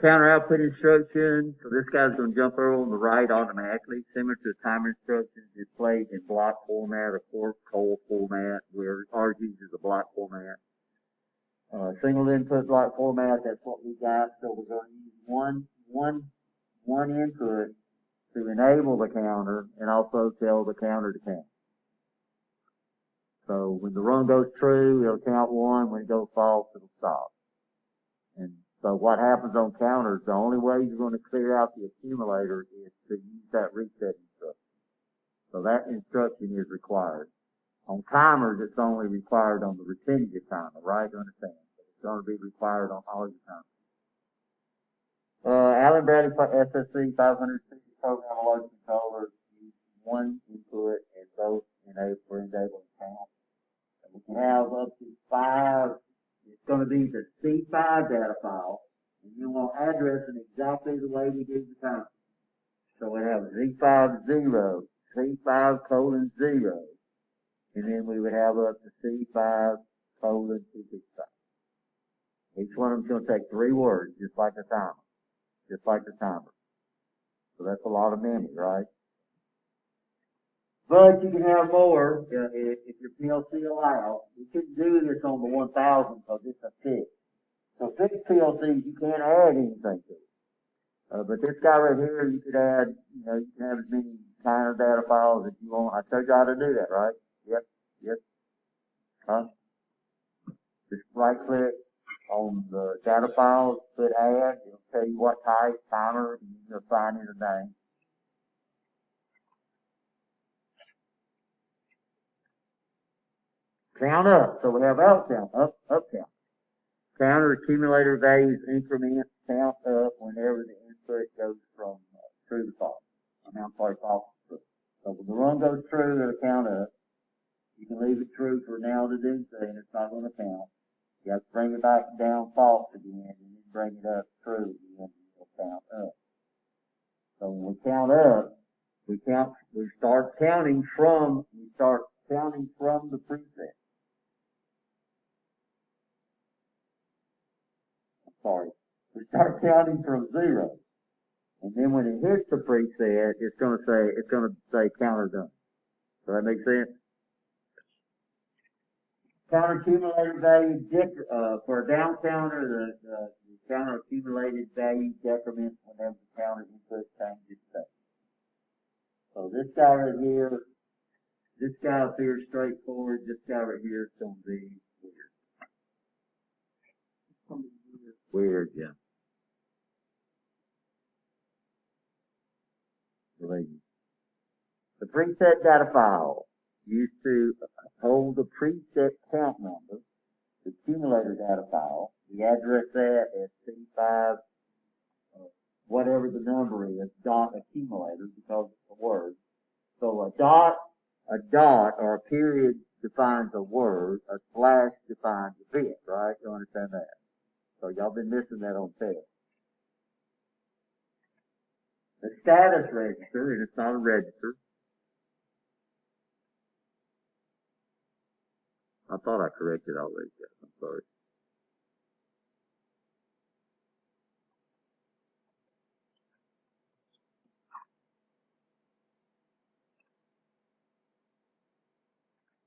Counter output instructions. So this guy's going to jump over on the right automatically, similar to the timer instructions displayed in block format or coal format, where ours uses a block format. Single input block format, that's what we got. So we're going to use one input to enable the counter and also tell the counter to count. So when the run goes true, it'll count 1. When it goes false, it'll stop. And so what happens on counters, the only way you're going to clear out the accumulator is to use that reset instruction. So that instruction is required. On timers, it's only required on the repetitive timer, right? You understand? It's going to be required on all your timers. Allen Bradley SSC 560 programmable logic controller use one input and both for enabling count. And we can have up to 5. It's going to be the C5 data file, and you want addressing exactly the way we do the time. So we have Z50, C5:0, and then we would have up to C5:265. Each one of them is going to take 3 words, just like the timer. Just like the timer. So that's a lot of memory, right? But you can have more if your PLC allows. You couldn't do this on the 1000 because it's a fix. So fixed PLCs, you can't add anything to it. But this guy right here, you could add, you can have as many kind of data files as you want. I showed you how to do that, right? Yep. Just right click on the data files, put add, it'll tell you what type, timer, and you'll assign it a name. Count up. So we have out count, up count. Counter accumulator values increment count up whenever the input goes from true to false. False to true. So when the run goes true, it'll count up. You can leave it true for now to do so, and it's not going to count. You have to bring it back down false again, and then bring it up true again, and it'll count up. So when we count up, we start counting from the preset. We start counting from 0. And then when it hits the preset, it's going to say counter done. Does that make sense? Counter accumulated value, for a down counter, the counter accumulated value decrements whenever the counter input changes state. So this guy right here, this guy up here is straightforward. This guy right here is going to be weird. Weird, yeah. The preset data file used to hold the preset count number, the accumulator data file. We address that as C5, whatever the number is, dot accumulator, because it's a word. So a dot or a period defines a word, a slash defines a bit, right? You understand that? So y'all been missing that on test. The status register, and it's not a register. I thought I corrected all these guys. I'm sorry.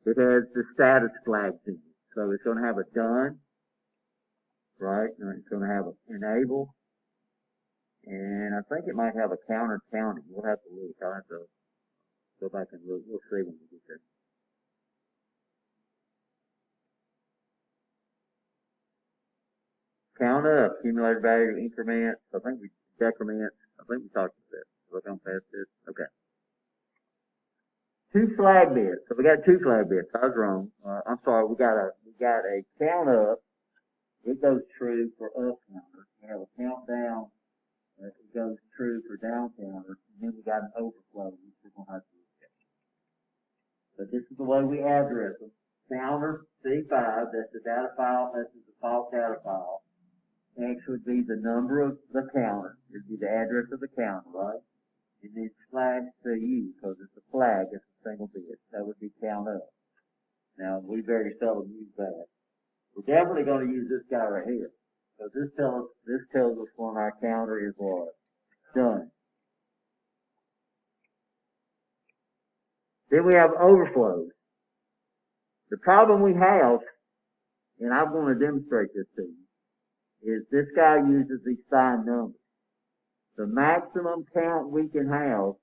It has the status flags in it. So it's going to have a done, right? And it's going to have an enable. And I think it might have a counter counting. We'll have to look. I'll have to go back and look. We'll see when we get there. Count up, accumulated value, increments. I think we decrements. I think we talked about that. Look on past this. Okay. 2 flag bits. So we got 2 flag bits. I was wrong. I'm sorry. We got a count up. It goes true for up counter. We have a count down. It goes true for down counter. And then we got an overflow, which we're going to have to look at. But this is the way we address them. Counter C5. That's the data file. That's the default data file. X would be the number of the counter. It would be the address of the counter, right? And then slash CU, because it's a flag, it's a single bit. That would be count up. Now, we very seldom use that. We're definitely going to use this guy right here. So this tells us when our counter is what? Done. Then we have overflows. The problem we have, and I'm going to demonstrate this to you, is this guy uses these signed numbers. The maximum count we can have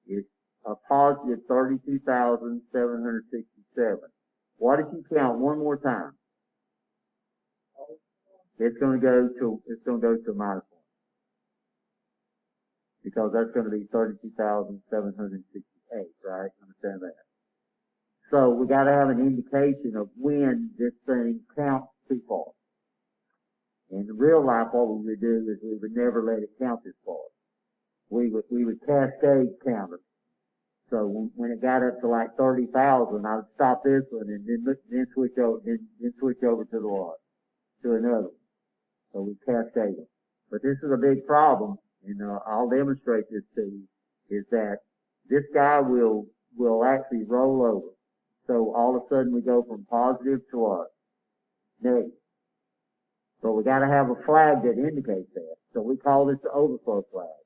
is a positive 32,767. What if you count one more time? It's going to go to minus 1. Because that's going to be 32,768, right? Understand that? So we got to have an indication of when this thing counts too far. In real life, what we would do is we would never let it count this far. We would cascade count it. So when it got up to like 30,000, I would stop this one and then switch over to the what? To another one. So we cascade them. But this is a big problem, and I'll demonstrate this to you, is that this guy will actually roll over. So all of a sudden we go from positive to what? Negative. But we got to have a flag that indicates that. So we call this the overflow flag.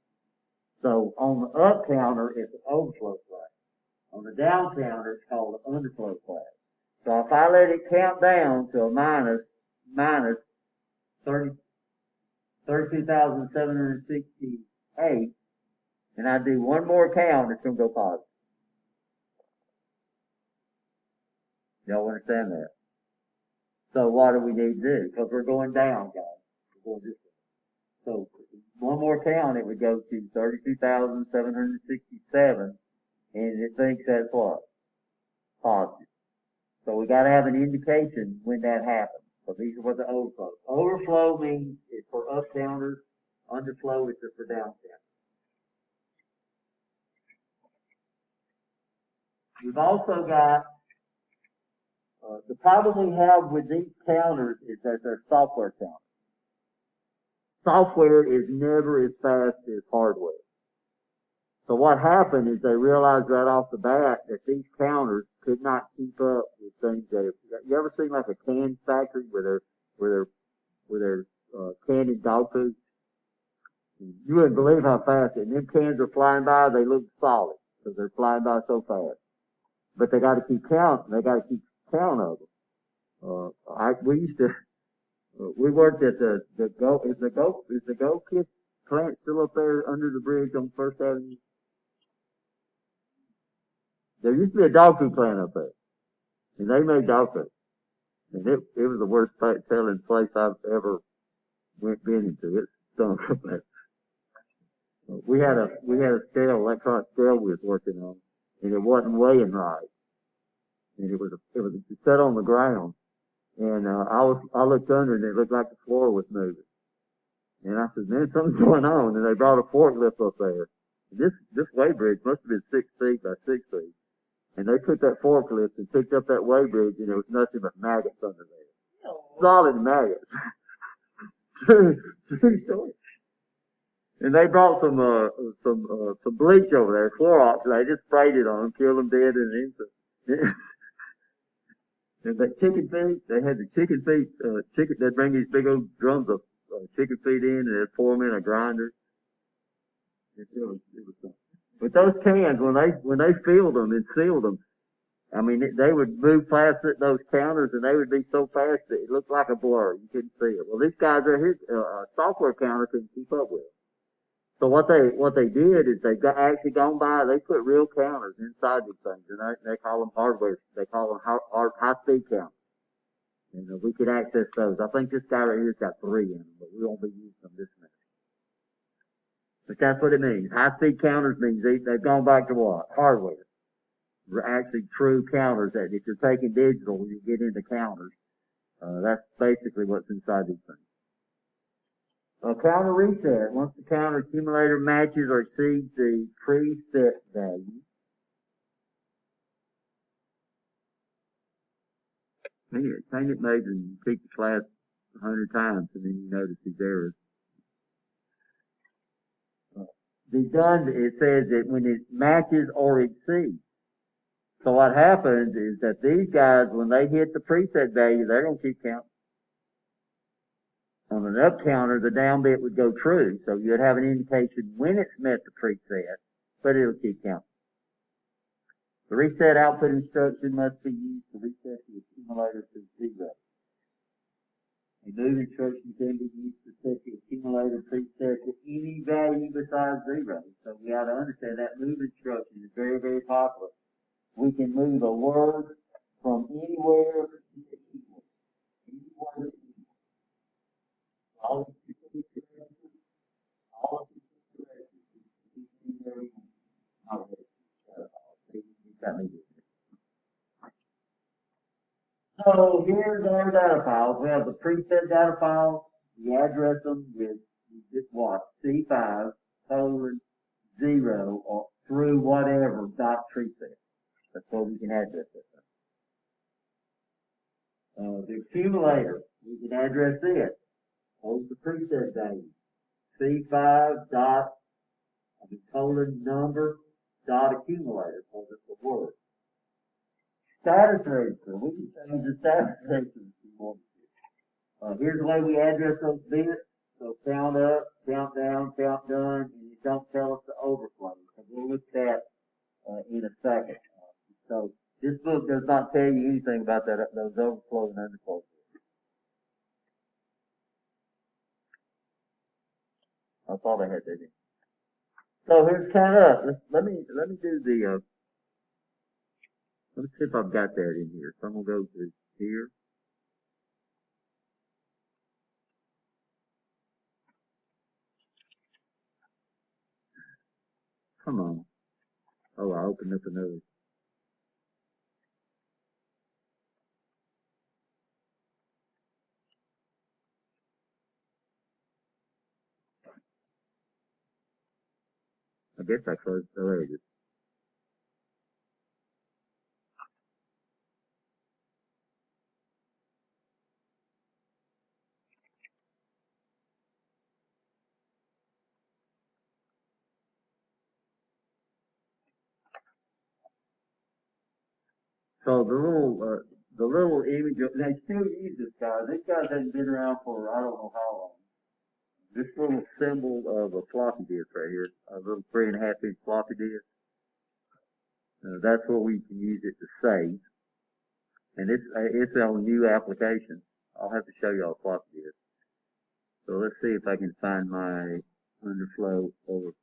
So on the up counter, it's an overflow flag. On the down counter, it's called an underflow flag. So if I let it count down to a minus 32,768, and I do one more count, it's going to go positive. Y'all understand that? So what do we need to do? Because we're going down, guys. We're going this way. So one more count, it would go to 32,767, and it thinks that's what? Positive. So we got to have an indication when that happens. So these are what the overflow. Overflow means it's for up counters. Underflow is for down counters. We've also got the problem we have with these counters is that they're software counters. Software is never as fast as hardware. So what happened is they realized right off the bat that these counters could not keep up with things that you ever seen like a can factory where they're canning dog food? You wouldn't believe how fast and them cans are flying by. They look solid because they're flying by so fast. But they got to keep count. They got to keep count of them. We worked at is the Go Kiss plant still up there under the bridge on First Avenue? There used to be a dog food plant up there, and they made dog food, and it was the worst selling place I've ever been into. It stunk up there. We had a scale, electronic scale we was working on, and it wasn't weighing right, and it was set on the ground. And I looked under and it looked like the floor was moving. And I said, man, something's going on. And they brought a forklift up there. And this weigh bridge must have been 6 feet by 6 feet. And they took that forklift and picked up that weigh bridge, and there was nothing but maggots under there. Solid maggots. True story. And they brought some bleach over there, Clorox, and they just sprayed it on them, killed them dead in an instant. And that chicken feet, they had the chicken feet, they'd bring these big old drums of chicken feet in, and they'd pour them in a grinder. It was something. But those cans, when they filled them and sealed them, I mean, they would move past those counters, and they would be so fast that it looked like a blur. You couldn't see it. Well, these guys right here, a software counter couldn't keep up with it. So what they did is they actually gone by, they put real counters inside these things, and they call them hardware, they call them high-speed counters. And we could access those. I think this guy right here's got 3 in them, but we won't be using them this minute. But that's what it means. High-speed counters means they've gone back to what? Hardware. They're actually true counters that if you're taking digital, you get into counters. That's basically what's inside these things. Counter reset. Once the counter accumulator matches or exceeds the preset value, paint it maybe and teach the class 100 times, and then you notice these errors. It says that when it matches or exceeds. So what happens is that these guys, when they hit the preset value, they're going to keep counting. On an up counter, the down bit would go true, so you'd have an indication when it's met the preset, but it'll keep counting. The reset output instruction must be used to reset the accumulator to 0. A move instruction can be used to set the accumulator preset to any value besides 0. So we have to understand that move instruction is very, very popular. We can move a word from anywhere to anywhere. Anywhere to anywhere. All of the corrections, all of the corrections, so here's our data files. We have the preset data files. We address them with what? C5 colon 0 or through whatever dot preset. That's what we can address it. The accumulator, we can address it. Hold the preset value. C5 dot colon number dot accumulator, so that's the word. Status register, we can change the status register if we want to. Here's the way we address those bits. So count up, count down, count done, and it don't tell us the overflow. So we'll look at that in a second. So this book does not tell you anything about those overflow and underflow. I thought I had that in. So here's count up. Let me do the let me see if I've got that in here. So I'm gonna go to here. Come on. Oh, I opened up another. I guess I closed. Oh, there it is. So the little image, they still use this guy. This guy hasn't been around for I don't know how long. This little symbol of a floppy disk right here, a little 3.5-inch floppy disk. That's what we can use it to save. And it's on new application. I'll have to show y'all a floppy disk. So let's see if I can find my underflow over.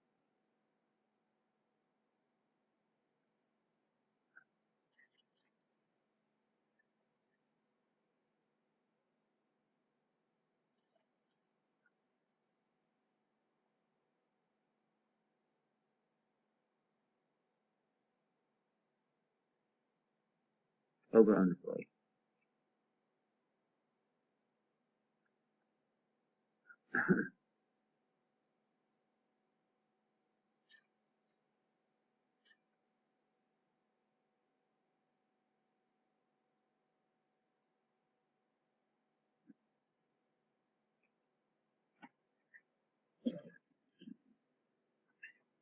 Over underflow.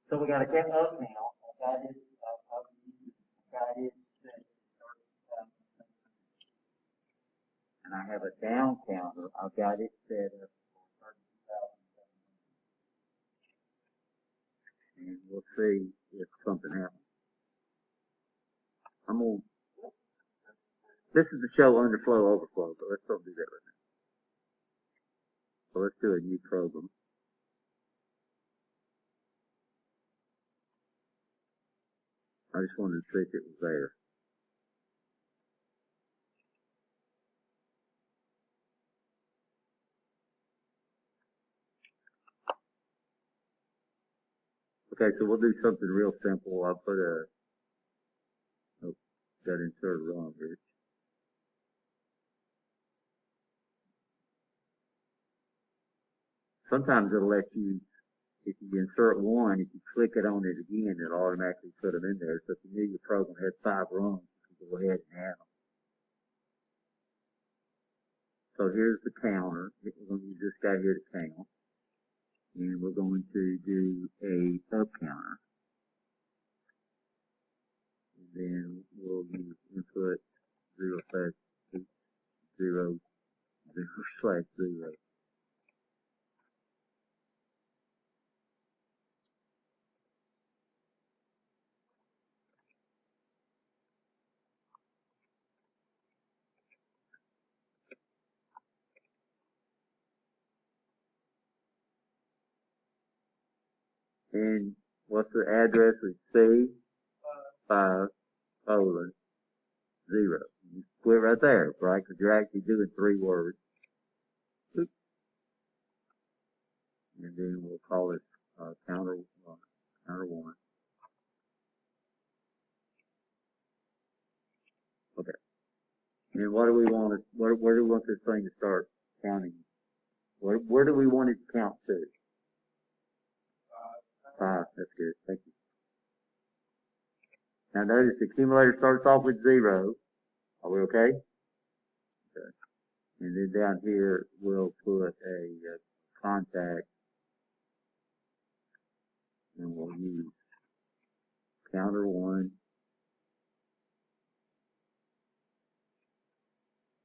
So we got a count up now. I got it. And I have a down counter. I've got it set up for 32,000. And we'll see if something happens. This is the show underflow, overflow, but let's don't do that right now. So let's do a new program. I just wanted to see if it was there. Okay, so we'll do something real simple. I'll put got inserted wrong here. Sometimes it'll let you, if you insert one, if you click it on it again, it'll automatically put them in there. So if you knew your program had 5 runs, you can go ahead and add them. So here's the counter. We're going to use this guy here to count. And we're going to do a up counter. And then we'll use input 0/0/0/0. And what's the address with C5:0. You quit right there, right? Because you're actually doing 3 words. Oop. And then we'll call it counter 1. Okay. And what do we want? Where do we want this thing to start counting? Where do we want it to count to? 5. That's good. Thank you. Now notice the accumulator starts off with 0. Are we okay? Okay. And then down here we'll put a contact, and we'll use counter 1,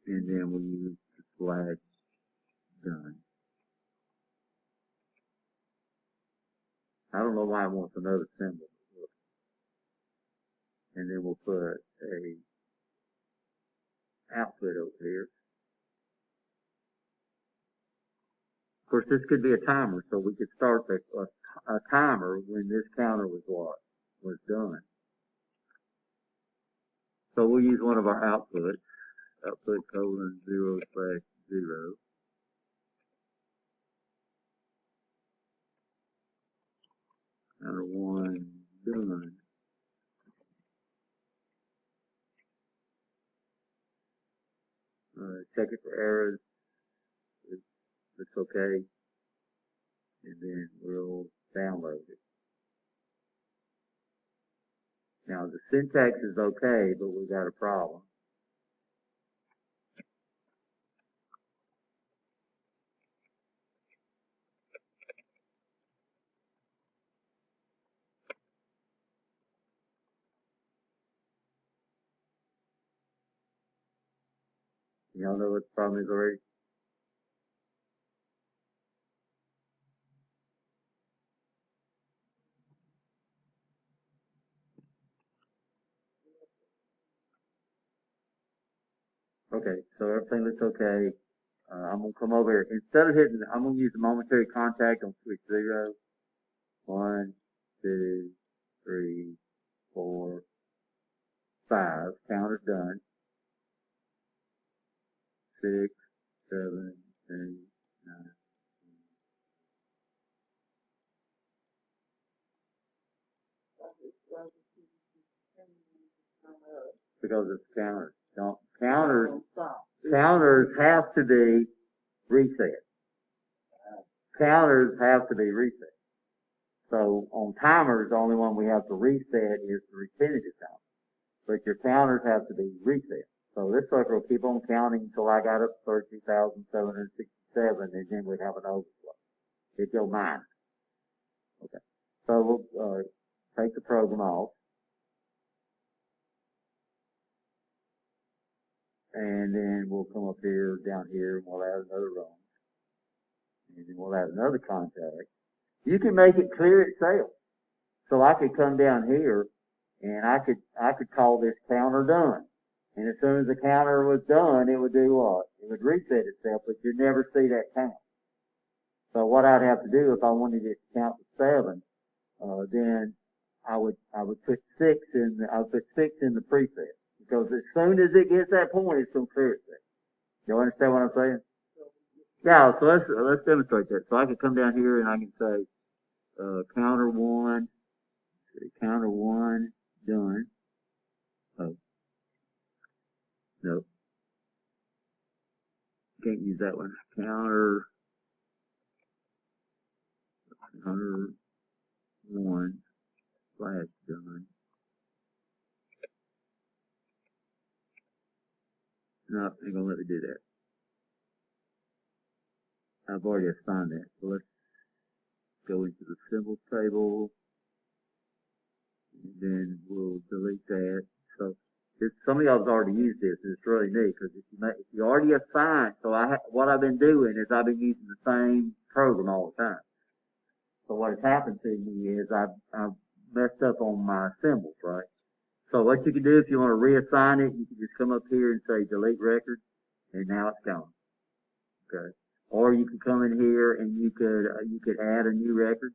and then we'll use the slash done. I don't know why it wants another symbol. And then we'll put a output over here. Of course, this could be a timer, so we could start a timer when this counter was done. So we'll use one of our outputs, output :0/0. Counter 1 done. Check it for errors. It's okay. And then we'll download it. Now the syntax is okay, but we got a problem. Y'all know what the problem is already? Okay, so everything looks okay. I'm gonna come over here. Instead of hitting, I'm gonna use the momentary contact on switch 0. 1, 2, 3, 4, 5. Counter's done. 6, 7, 8, 9. Because it's counters. Counters have to be reset. Counters have to be reset. So on timers, the only one we have to reset is the repetitive timer. But your counters have to be reset. So this sucker will keep on counting until I got up to 32,767, and then we'd have an overflow. It'd go minus. Okay. So we'll take the program off. And then we'll come up here, down here, and we'll add another rung. And then we'll add another contact. You can make it clear itself. So I could come down here, and I could call this counter done. And as soon as the counter was done, it would do what? It would reset itself, but you'd never see that count. So what I'd have to do if I wanted it to count to 7, then I would put 6 in the preset. Because as soon as it gets that point, it's going to clear itself. You understand what I'm saying? Yeah, so let's demonstrate that. So I could come down here and I can say, counter 1 done. Oh. Nope. Can't use that one. Counter 1 slash done. No, ain't gonna let me do that. I've already assigned that. So let's go into the symbols table. And then we'll delete that. So some of y'all have already used this, and it's really neat because if you already assigned, so what I've been doing is I've been using the same program all the time. So what has happened to me is I've messed up on my symbols, right? So what you can do if you want to reassign it, you can just come up here and say delete record, and now it's gone. Okay. Or you can come in here and you could add a new record.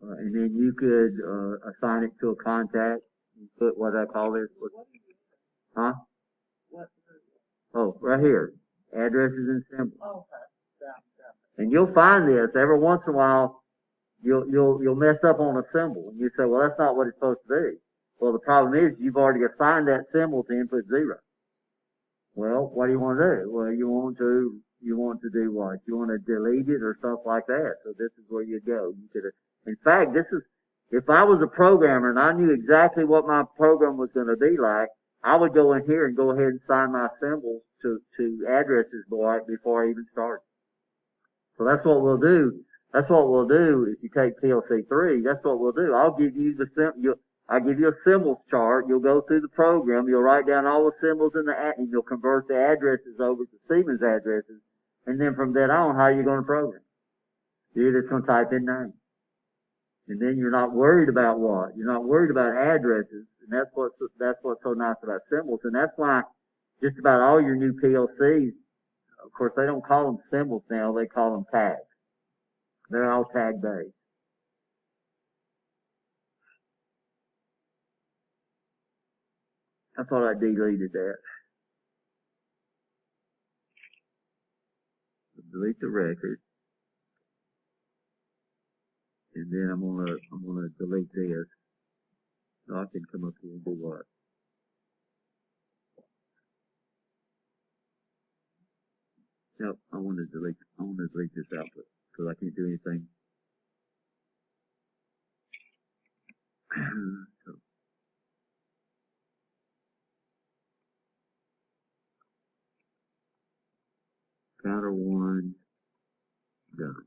And then you could assign it to a contact. You put what I call this. Huh? Oh, right here. Addresses and symbols. And you'll find this every once in a while. You'll mess up on a symbol, and you say, well, that's not what it's supposed to be. Well, the problem is you've already assigned that symbol to input 0. Well, what do you want to do? Well, you want to do what? You want to delete it or something like that. So this is where you go. You could, in fact, if I was a programmer and I knew exactly what my program was going to be like, I would go in here and go ahead and assign my symbols to addresses before I even started. So that's what we'll do. That's what we'll do if you take PLC3. That's what we'll do. I'll give you I'll give you a symbols chart. You'll go through the program. You'll write down all the symbols and you'll convert the addresses over to Siemens addresses. And then from then on, how are you going to program? You're just going to type in names. And then you're not worried about what? You're not worried about addresses. And that's what's so nice about symbols. And that's why just about all your new PLCs, of course, they don't call them symbols now. They call them tags. They're all tag based. I thought I deleted that. Delete the record. And then I'm gonna delete this. So I can come up here and do what? Nope, I want to delete this output because I can't do anything. So, counter 1, done.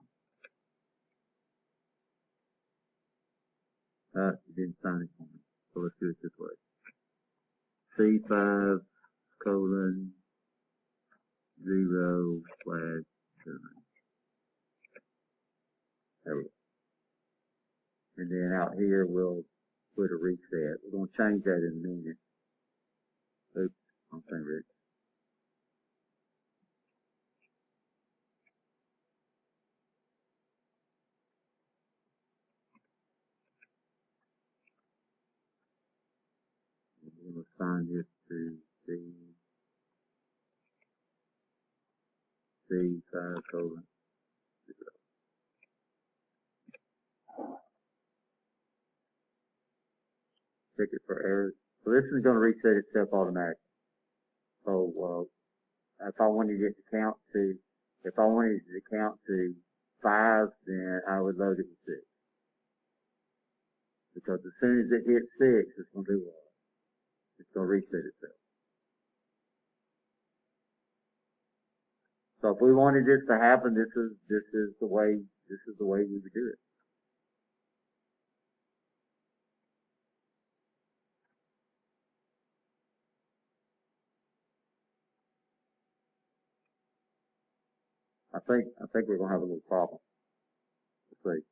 It didn't sign it for me. So let's do it this way. C5 colon 0 / done. There we go. And then out here we'll put a reset. We're going to change that in a minute. Oops, wrong thing, Rick. We're going to assign this to C5 colon 0. Check it for errors. So this is going to reset itself automatically. So if I wanted it to count to 5, then I would load it with 6. Because as soon as it hits 6, it's going to do what? It's going to reset itself. So if we wanted this to happen, this is the way we would do it. I think we're gonna have a little problem. Let's see.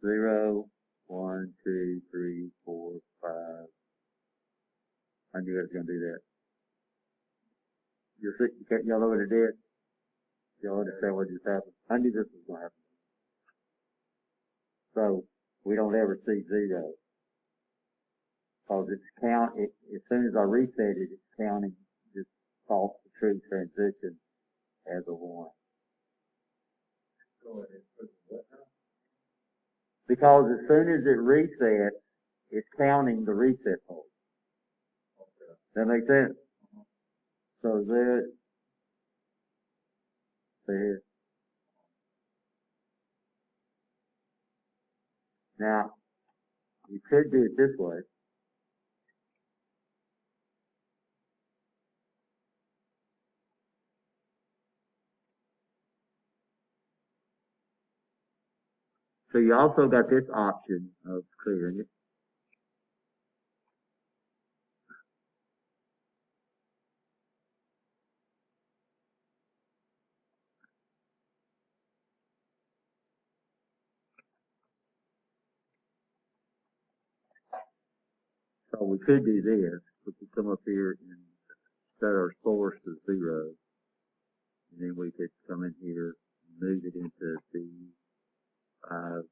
0, 1, 2, 3, 4, 5. I knew I was gonna do that. You'll see, y'all know what it did? Y'all understand what just happened? I knew this was gonna happen. So we don't ever see 0. Because as soon as I reset it, it's counting this false to true transition as a 1. Because as soon as it resets, it's counting the reset pulse. That makes sense? So there. Now, you could do it this way. So you also got this option of clearing it. So we could do this. We could come up here and set our source to 0. And then we could come in here and move it into C5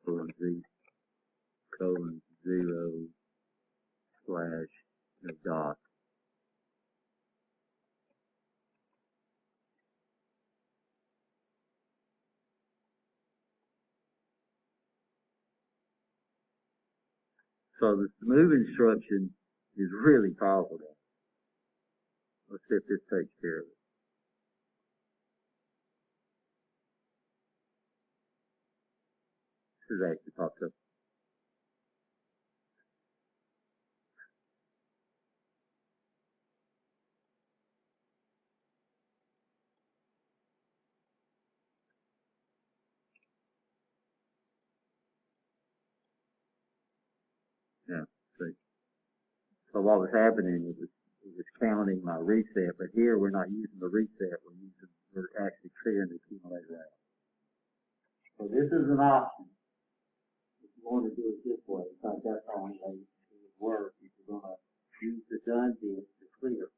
colon Z colon 0 slash dot. So the move instruction is really powerful. Let's see if this takes care of it. This is actually popped up. Yeah, see. So what was happening, it was counting my reset, but here we're not using the reset, we're actually clearing the accumulator out. So this is an option. If you want to do it this way, because that's the only way it would work if you're going to use the done bit to clear.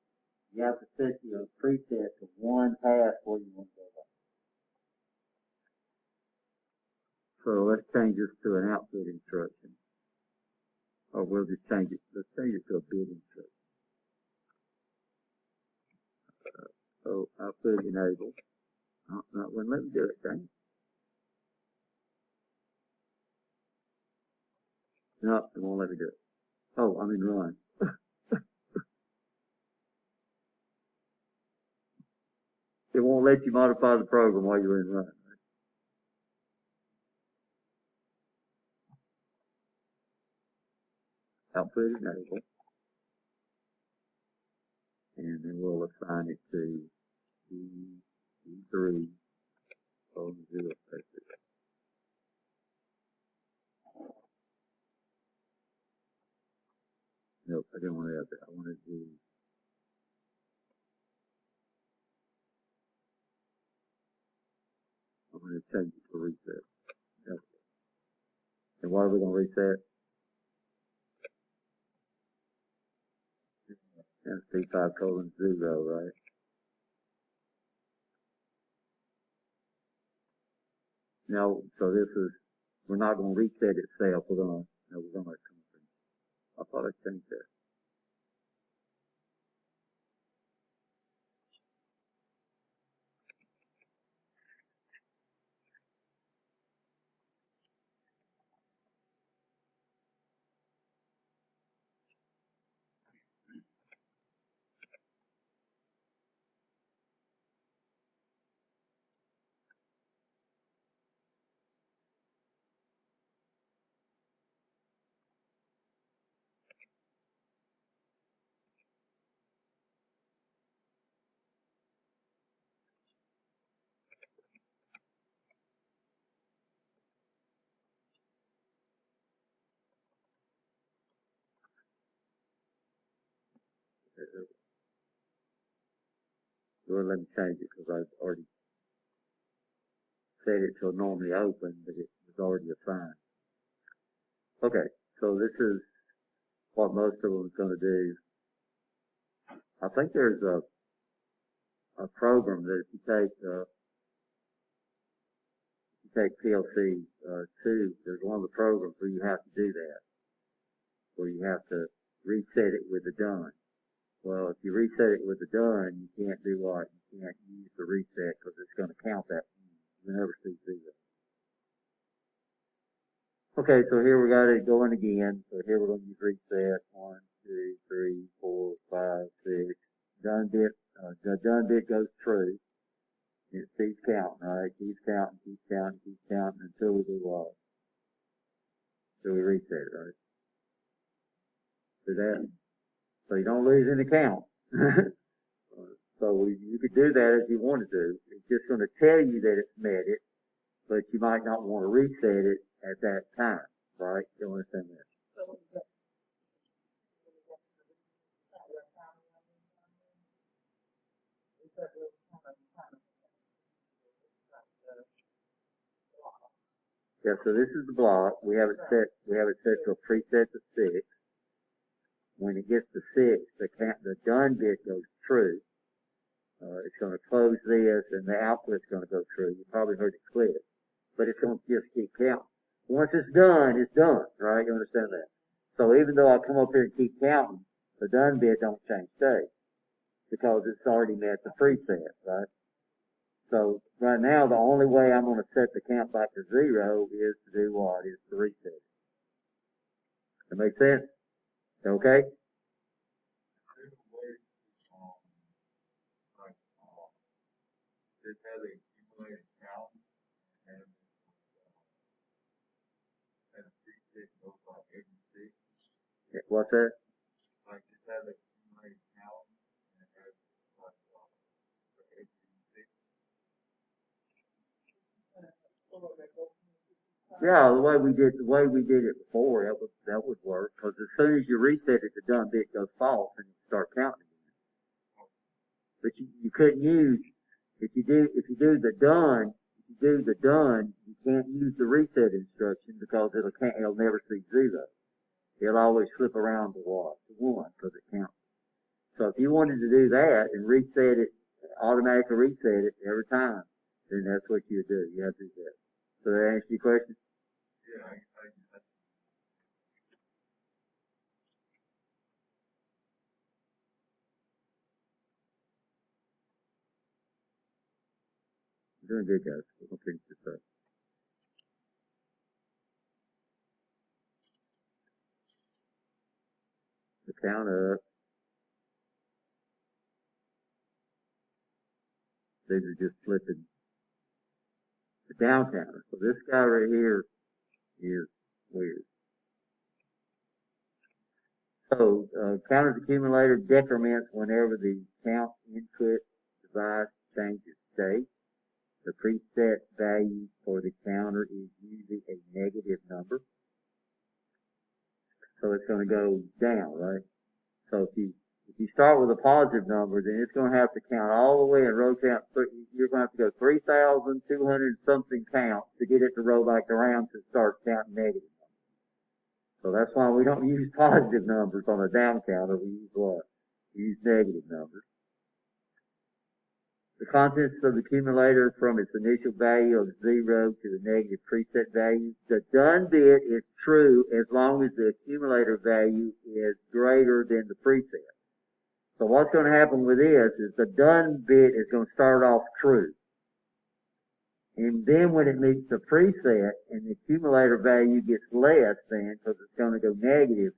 You have to set your preset to one pass where you want to go back. So let's change this to an output instruction. Or we'll just change it, let's change it to a bit instruction. So output enable. Oh, no, it wouldn't let me do it, dang. No, it won't let me do it. Oh, I'm in run. It won't let you modify the program while you're in run. Output enable. And then we'll assign it to E3 colon 0 space. Nope, I didn't want to have that. I wanted to do I'm going to change it to reset. Yep. And what are we going to reset? That's P5 colon 0, right? No, so this is, we're not going to reset itself. We're going to come through. I thought I changed that. So let me change it because I've already set it to normally open, but it was already assigned. Okay, so this is what most of them is going to do. I think there's a program that if you take PLC 2, there's one of the programs where you have to do that, where you have to reset it with the done. Well, if you reset it with the done, you can't do what? You can't use the reset because it's going to count that. You never see zero. Okay, so here we got it going again. So here we're going to use reset. 1, 2, 3, 4, 5, 6. Done bit. The done bit goes true. It keeps counting, right? Keeps counting, keeps counting, keeps counting until we do what? Until we reset it, right? Do that. So you don't lose any count. So you could do that if you want to do. It's just going to tell you that it's met it, but you might not want to reset it at that time, right? You understand that? Yeah, so this is the block. We have it set to a preset to 6. When it gets to 6, the done bit goes true. It's going to close this and the output's going to go true. You probably heard it click, but it's going to just keep counting. Once it's done, right? You understand that? So even though I come up here and keep counting, the done bit don't change states because it's already met the preset, right? So right now, the only way I'm going to set the count back to 0 is to do what? Is to reset it. That make sense? Okay? What's that? Yeah, the way we did it before, that would work. Because as soon as you reset it, the done bit goes false and you start counting again. But you couldn't use if you do the done, you can't use the reset instruction because it'll never see 0. It'll always flip around to what? To 1 because it counts. So if you wanted to do that and reset it, automatically reset it every time, then that's what you do. You have to do that. So that answer your question? You're doing good, guys. We'll finish this up. The count up. These are just flipping the down counter. So this guy right here is weird. So counter's accumulator decrements whenever the count input device changes state. The preset value for the counter is usually a negative number. So it's going to go down, right? So if you start with a positive number, then it's going to have to count all the way and rotate. You're going to have to go 3,200 something counts to get it to roll back around to start counting negative numbers. So that's why we don't use positive numbers on a down counter. We use what? We use negative numbers. The contents of the accumulator from its initial value of 0 to the negative preset value. The done bit is true as long as the accumulator value is greater than the preset. So what's going to happen with this is the done bit is going to start off true. And then when it meets the preset and the accumulator value gets less than, because it's going to go negative,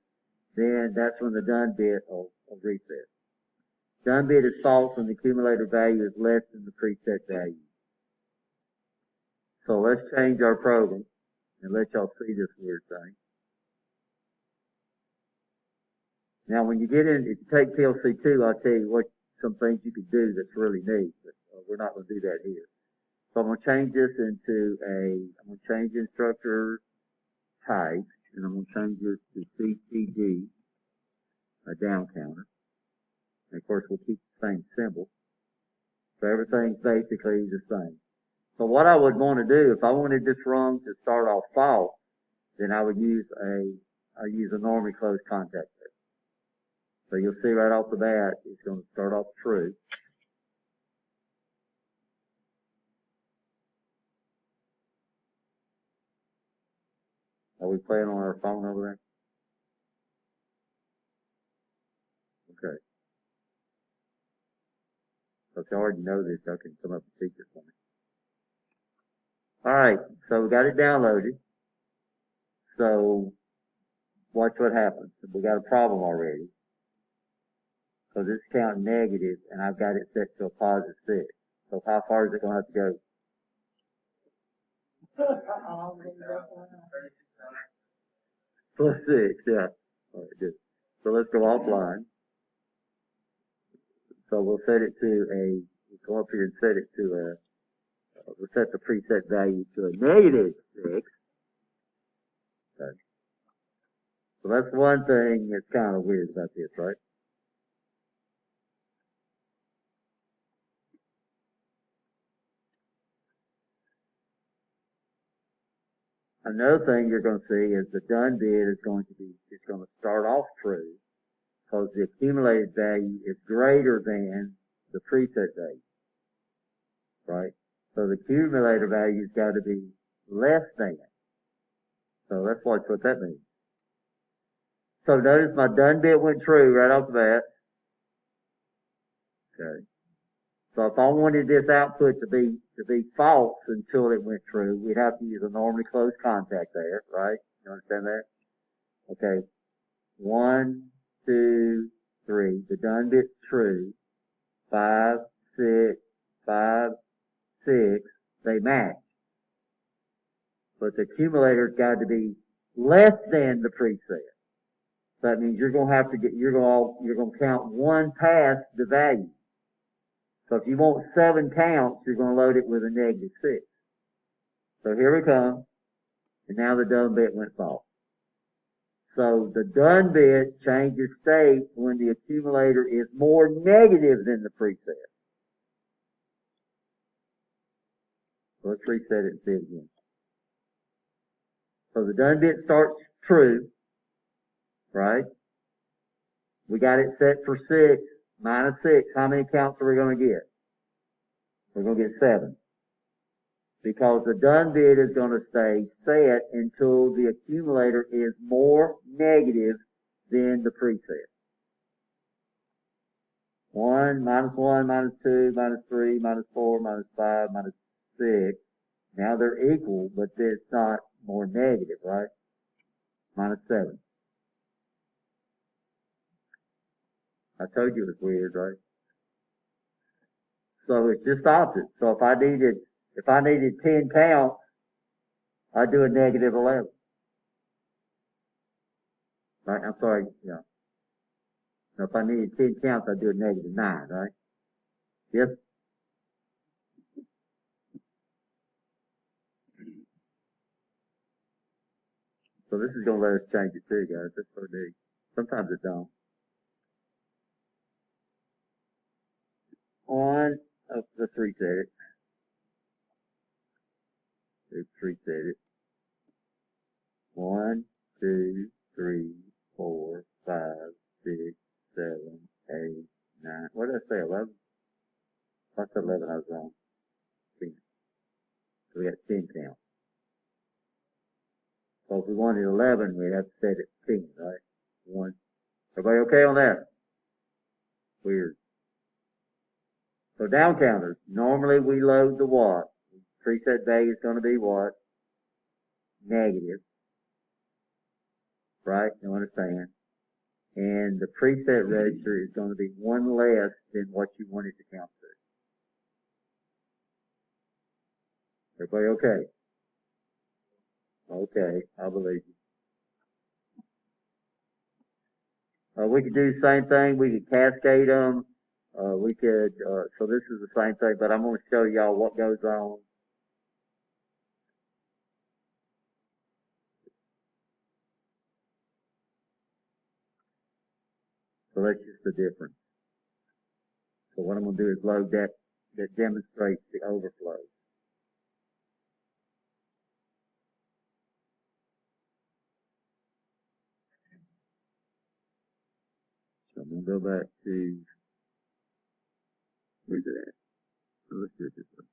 then that's when the done bit will reset. Done bit is false when the accumulator value is less than the preset value. So let's change our program and let y'all see this weird thing. Now when you get in, if you take PLC2, I'll tell you what some things you can do that's really neat, but we're not going to do that here. So I'm going to change this into I'm going to change the instructor type, and I'm going to change this to CTD, a down counter. And of course, we'll keep the same symbol. So everything's basically the same. So what I would want to do, if I wanted this rung to start off false, then I would use a normally closed contact there. So you'll see right off the bat, it's going to start off true. Are we playing on our phone over there? Okay. So if you already know this, y'all can come up and teach it for me. Alright, so we got it downloaded. So watch what happens. We got a problem already. Because it's counting negative and I've got it set to a positive 6. So how far is it going to have to go? Plus 6, yeah. Alright, good. So let's go offline. So we'll set it to we'll go up here and set it to we'll set the preset value to a negative 6. Okay. So that's one thing that's kind of weird about this, right? Another thing you're going to see is the done bit is going to start off true because the accumulated value is greater than the preset value, right? So the accumulator value's got to be less than So that's what that means. So notice my done bit went true right off the bat. Okay. So if I wanted this output to be false until it went true, we'd have to use a normally closed contact there, right? You understand that? Okay. 1, 2, 3. The done bit's true. 5, 6, 5, 6. They match. But the accumulator's got to be less than the preset. That means you're gonna have to you're gonna count one past the value. So if you want 7 counts, you're gonna load it with a -6. So here we come. And now the done bit went false. So the done bit changes state when the accumulator is more negative than the preset. So let's reset it and see it again. So the done bit starts true, right? We got it set for 6, -6. How many counts are we going to get? We're going to get 7. Because the done bit is going to stay set until the accumulator is more negative than the preset. 1, -1, -2, -3, -4, -5, -6. Now they're equal, but it's not more negative, right? -7. I told you it was weird, right? So it's just opposite. So if I needed 10 counts, I'd do a -11. Right? I'm sorry, yeah. Now if I needed 10 counts, I'd do a -9, right? Yes? So this is gonna let us change it too, guys. That's so neat. Sometimes it don't. Let's reset it. Let's reset it. 1, 2, 3, 4, 5, 6, 7, 8, 9. What did I say? 11? I said 11. I was wrong. 10. So we got 10 counts. So if we wanted 11, we'd have to set it 10, right? 1. Everybody okay on that? Weird. So down counters. Normally we load the what? Preset value is going to be what? Negative. Right? You understand? And the preset register is going to be 1 less than what you want it to count to. Everybody okay? Okay, I believe you. We could do the same thing. We could cascade them. So this is the same thing, but I'm going to show y'all what goes on. So that's just the difference. So what I'm going to do is load that demonstrates the overflow. So I'm going to go back to, where's it at? So let's do it this way.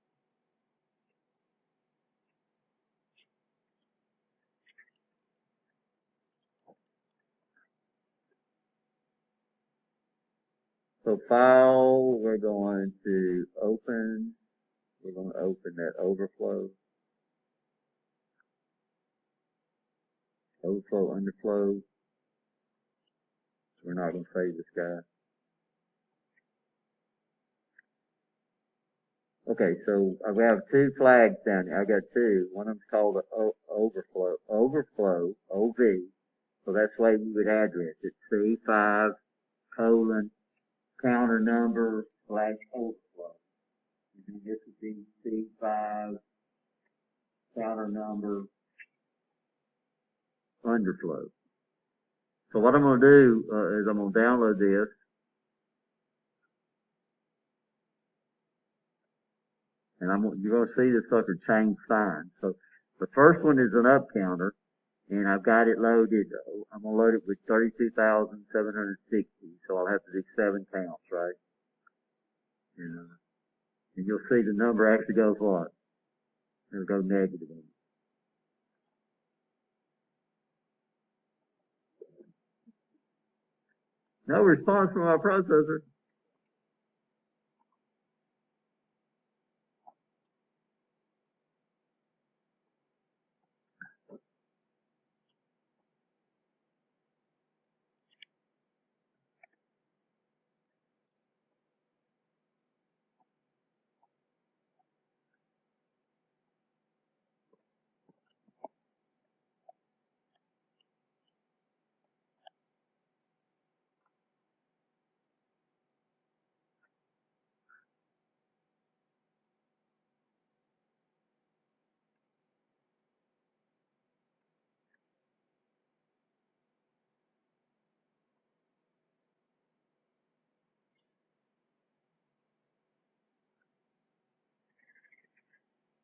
So file, we're going to open that overflow. Overflow, underflow. So we're not going to save this guy. Okay, so we have 2 flags down here. I got 2. One of them's called the overflow, OV. So that's the way we would address it. C5, counter number / overflow. And then this would be C5, counter number, underflow. So what I'm going to do is I'm going to download this. And you're going to see this sucker change sign. So the first one is an up counter. And I've got it loaded. I'm going to load it with 32,760. So I'll have to do 7 counts, right? And you'll see the number actually goes what? It'll go negative. No response from our processor.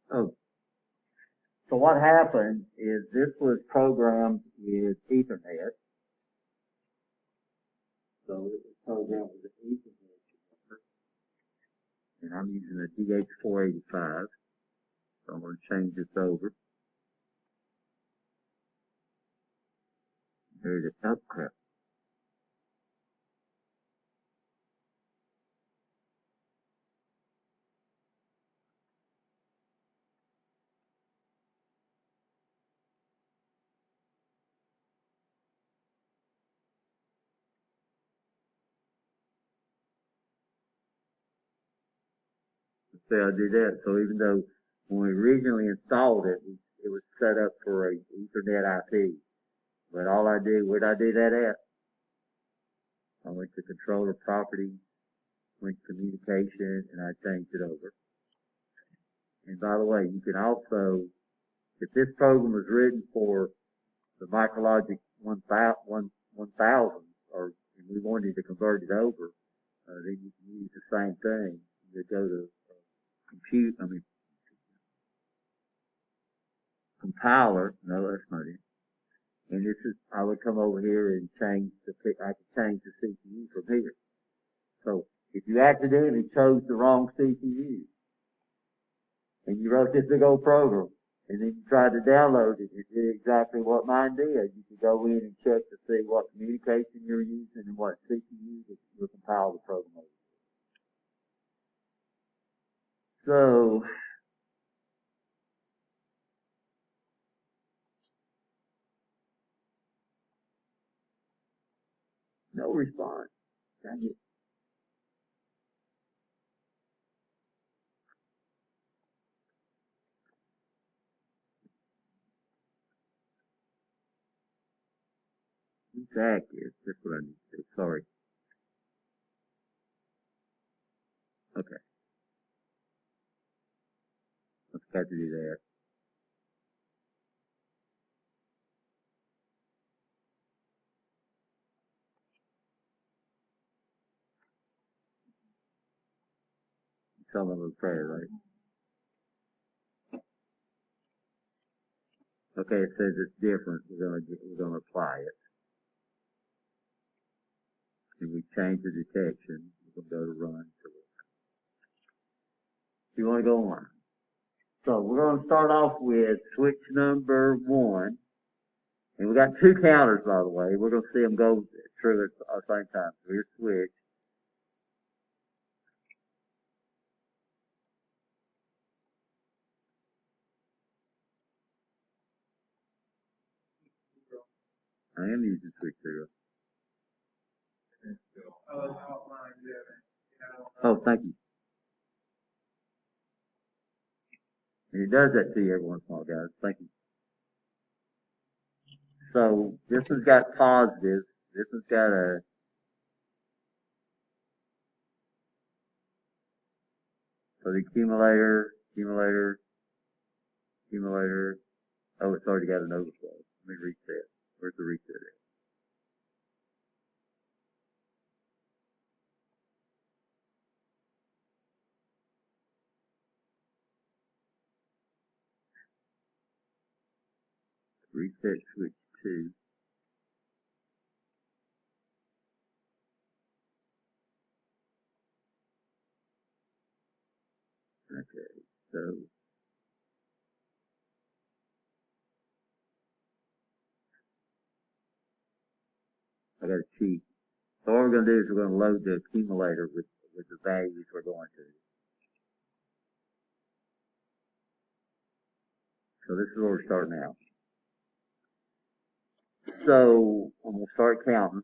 Oh, so what happened is this was programmed with Ethernet. So it was programmed with Ethernet, and I'm using a DH485. So I'm going to change this over. There's a, oh crap. Let's say I did that. So even though when we originally installed it, it was set up for a Ethernet IP. But all I did, where'd I do that at? I went to controller properties, went to communication, and I changed it over. And by the way, you can also, if this program was written for the MicroLogic 1000, or we wanted to convert it over, then you can use the same thing. You go to compiler. No, that's not it. And this is, I would come over here and I could change the CPU from here. So if you accidentally chose the wrong CPU and you wrote this big old program and then you tried to download it, it did exactly what mine did. You could go in and check to see what communication you're using and what CPU that you compile the program over. So no response. Dang it. It's active. That's what I need to do. Sorry. Okay. Let's got to do that. Some of them prayer, right? Okay, it says it's different. We're gonna apply it. And we change the detection. We're gonna go to run. You want to go on. So we're going to start off with switch number 1. And we got 2 counters, by the way. We're going to see them go through at the same time. So here's switch. I am using switch 0. Oh, thank you. And it does that to you every once in a while, guys. Thank you. So this one's got positive. This one's got a so the accumulator. Oh, it's already got an overflow. Let me reset. Where's the reset at? Reset switch 2. Okay, so I got a cheat. So what we're going to do is we're going to load the accumulator with the values we're going to. So this is where we're starting out. So I'm going to start counting.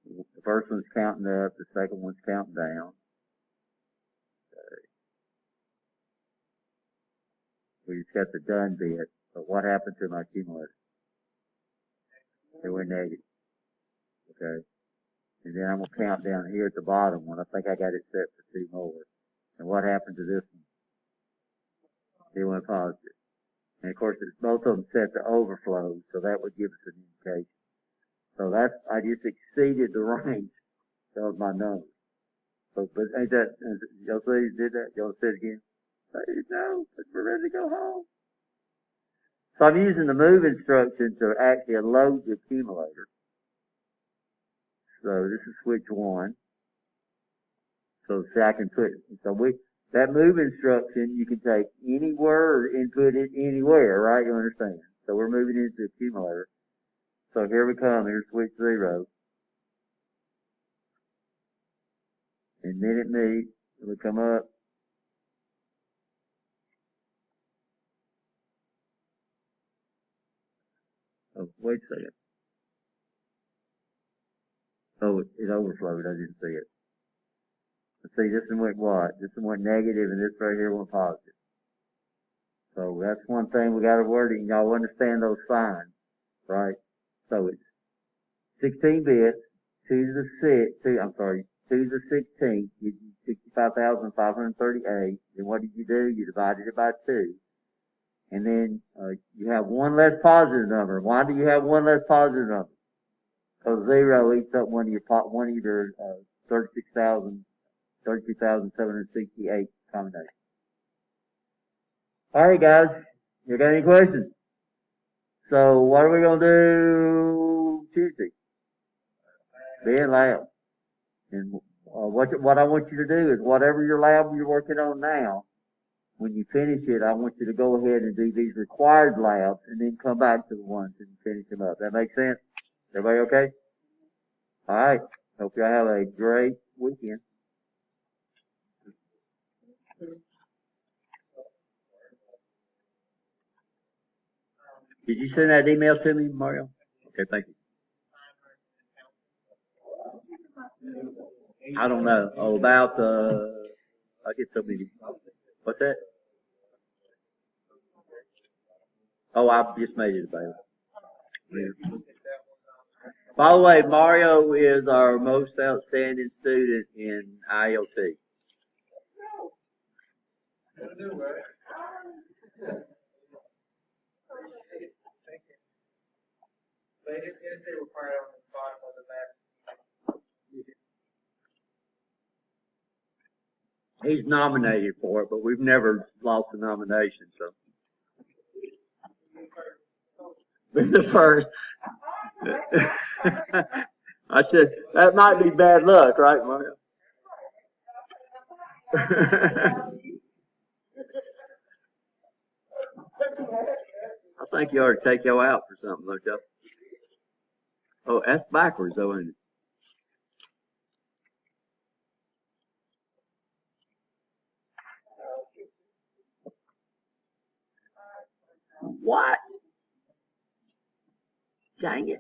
The first one's counting up, the second one's counting down. We just got the done bit, but what happened to my accumulator? It went negative. Okay. And then I'm going to count down here at the bottom one. I think I got it set for 2 more. And what happened to this one? It went positive. And of course, it's both of them set to overflow, so that would give us an indication. So I just exceeded the range of my numbers. So, but ain't that, y'all see you did that? Y'all say it again? Hey, no, we're ready to go home. So I'm using the move instruction to actually load the accumulator. So this is switch 1. So see, I can put, that move instruction, you can take any word and put it anywhere, right? You understand? So we're moving into the accumulator. So here we come, here's switch 0. And minute meet, we come up. Oh, wait a second. Oh, it overflowed, I didn't see it. Let's see, this one went what? This one went negative and this right here went positive. So that's one thing we gotta worry, and y'all understand those signs, right? So it's 16 bits, 2 to the 16th, gives you 65,538. Then what did you do? You divided it by 2. And then, you have one less positive number. Why do you have one less positive number? Because 0 eats up one of your 32,768 combinations. Alright guys, you got any questions? So what are we gonna do Tuesday? Being loud. And what I want you to do is whatever your lab you're working on now, when you finish it, I want you to go ahead and do these required labs and then come back to the ones and finish them up. That makes sense? Everybody okay? Alright. Hope y'all have a great weekend. Did you send that email to me, Mario? Okay, thank you. I don't know. Oh, about I get so many. What's that? Oh, I've just made it available. Yeah. By the way, Mario is our most outstanding student in IoT. He's nominated for it, but we've never lost a nomination, so. Been the first. I said, that might be bad luck, right, Mario? I think you ought to take y'all out for something, don't you? Oh, that's backwards, though, isn't it? What? Dang it.